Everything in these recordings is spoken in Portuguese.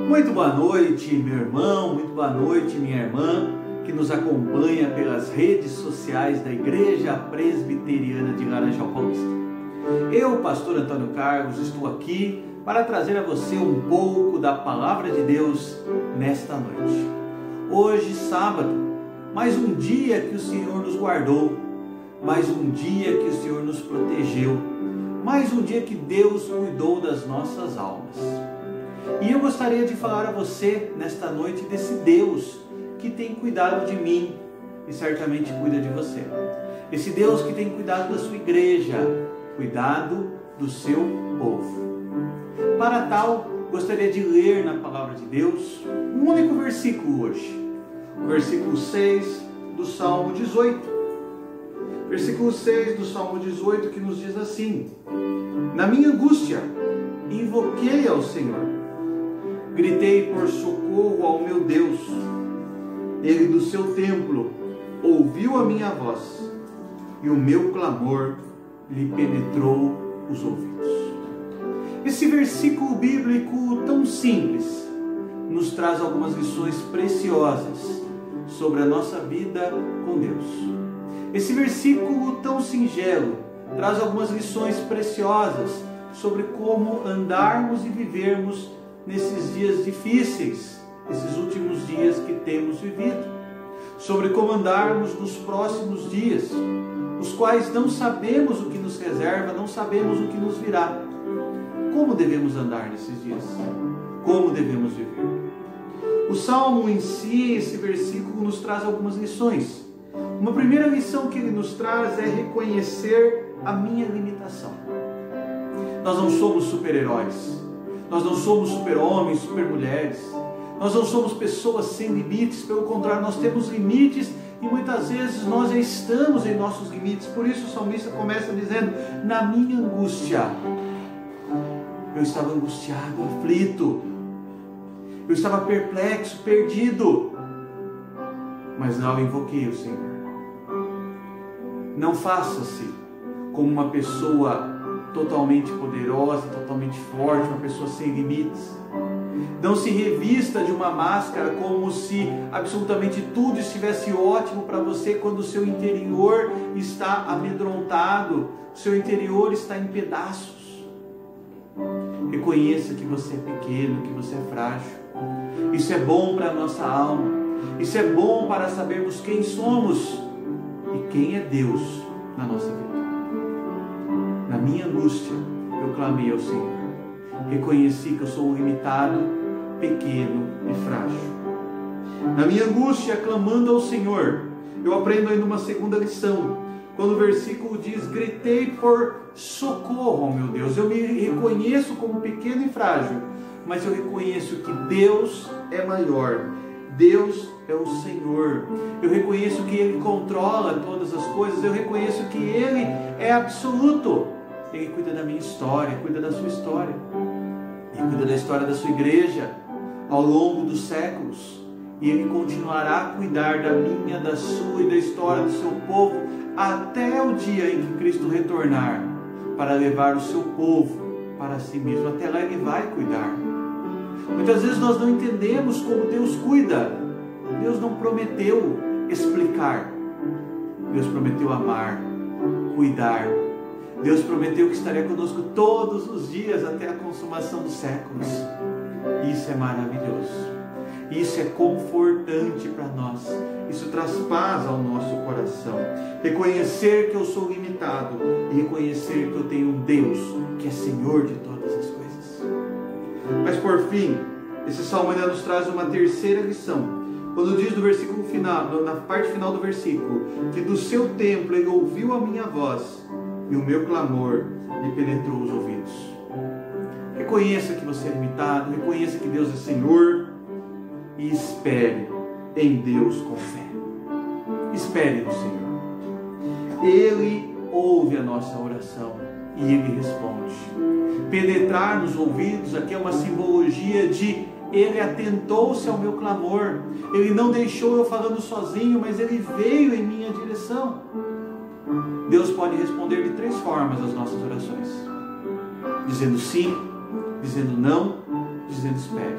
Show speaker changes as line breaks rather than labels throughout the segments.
Muito boa noite, meu irmão, muito boa noite, minha irmã, que nos acompanha pelas redes sociais da Igreja Presbiteriana de Laranjal Paulista. Eu, pastor Antônio Carlos, estou aqui para trazer a você um pouco da Palavra de Deus nesta noite. Hoje, sábado, mais um dia que o Senhor nos guardou, mais um dia que o Senhor nos protegeu, mais um dia que Deus cuidou das nossas almas. E eu gostaria de falar a você nesta noite desse Deus que tem cuidado de mim e certamente cuida de você. Esse Deus que tem cuidado da sua igreja, cuidado do seu povo. Para tal, gostaria de ler na palavra de Deus um único versículo hoje. O versículo 6 do Salmo 18. Versículo 6 do Salmo 18 que nos diz assim: Na minha angústia, invoquei ao Senhor. Gritei por socorro ao meu Deus. Ele do seu templo ouviu a minha voz e o meu clamor lhe penetrou os ouvidos. Esse versículo bíblico tão simples nos traz algumas lições preciosas sobre a nossa vida com Deus. Esse versículo tão singelo traz algumas lições preciosas sobre como andarmos e vivermos nesses dias difíceis, esses últimos dias que temos vivido, sobre como andarmos nos próximos dias, os quais não sabemos o que nos reserva, não sabemos o que nos virá. Como devemos andar nesses dias? Como devemos viver? O Salmo em si, esse versículo, nos traz algumas lições. Uma primeira lição que ele nos traz é reconhecer a minha limitação. Nós não somos super-heróis. Nós não somos super-homens, super-mulheres. Nós não somos pessoas sem limites. Pelo contrário, nós temos limites e muitas vezes nós já estamos em nossos limites. Por isso o salmista começa dizendo: na minha angústia, eu estava angustiado, aflito. Eu estava perplexo, perdido. Mas não invoquei o Senhor. Não faça-se como uma pessoa totalmente poderosa, totalmente forte, uma pessoa sem limites. Não se revista de uma máscara como se absolutamente tudo estivesse ótimo para você, quando o seu interior está amedrontado, o seu interior está em pedaços. Reconheça que você é pequeno, que você é frágil. Isso é bom para a nossa alma. Isso é bom para sabermos quem somos e quem é Deus na nossa vida. Na minha angústia, eu clamei ao Senhor. Reconheci que eu sou limitado, pequeno e frágil. Na minha angústia, clamando ao Senhor, eu aprendo ainda uma segunda lição. Quando o versículo diz: gritei por socorro ao meu Deus. Eu me reconheço como pequeno e frágil, mas eu reconheço que Deus é maior. Deus é o Senhor. Eu reconheço que Ele controla todas as coisas. Eu reconheço que Ele é absoluto. Ele cuida da minha história, cuida da sua história. Ele cuida da história da sua igreja ao longo dos séculos. E Ele continuará a cuidar da minha, da sua e da história do seu povo até o dia em que Cristo retornar para levar o seu povo para si mesmo. Até lá Ele vai cuidar. Muitas vezes nós não entendemos como Deus cuida. Deus não prometeu explicar. Deus prometeu amar, cuidar. Deus prometeu que estaria conosco todos os dias até a consumação dos séculos. Isso é maravilhoso. Isso é confortante para nós. Isso traz paz ao nosso coração. Reconhecer que eu sou limitado e reconhecer que eu tenho um Deus que é Senhor de todas as coisas. Mas por fim, esse salmo ainda nos traz uma terceira lição. Quando diz no versículo final, na parte final do versículo, que do seu templo Ele ouviu a minha voz e o meu clamor lhe penetrou os ouvidos. Reconheça que você é limitado, reconheça que Deus é Senhor e espere em Deus com fé. Espere no Senhor. Ele ouve a nossa oração e Ele responde. Penetrar nos ouvidos aqui é uma simbologia de Ele atentou-se ao meu clamor. Ele não deixou eu falando sozinho, mas Ele veio em minha direção. Deus pode responder de três formas às nossas orações: dizendo sim, dizendo não, dizendo espere.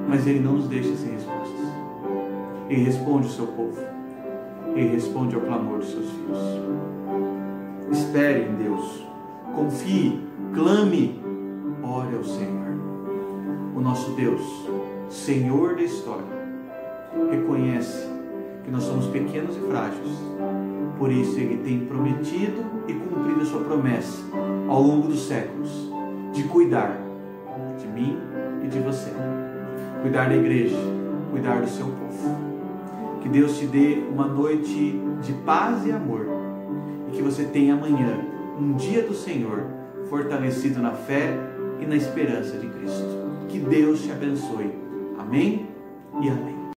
mas Ele não nos deixa sem respostas. Ele responde o seu povo. Ele responde ao clamor dos seus filhos. Espere em Deus. Confie, clame, ore ao Senhor. O nosso Deus, Senhor da história, reconhece que nós somos pequenos e frágeis. Por isso Ele tem prometido e cumprido a sua promessa ao longo dos séculos de cuidar de mim e de você, cuidar da igreja, cuidar do seu povo. Que Deus te dê uma noite de paz e amor e que você tenha amanhã um dia do Senhor fortalecido na fé e na esperança de Cristo. Que Deus te abençoe. Amém e amém.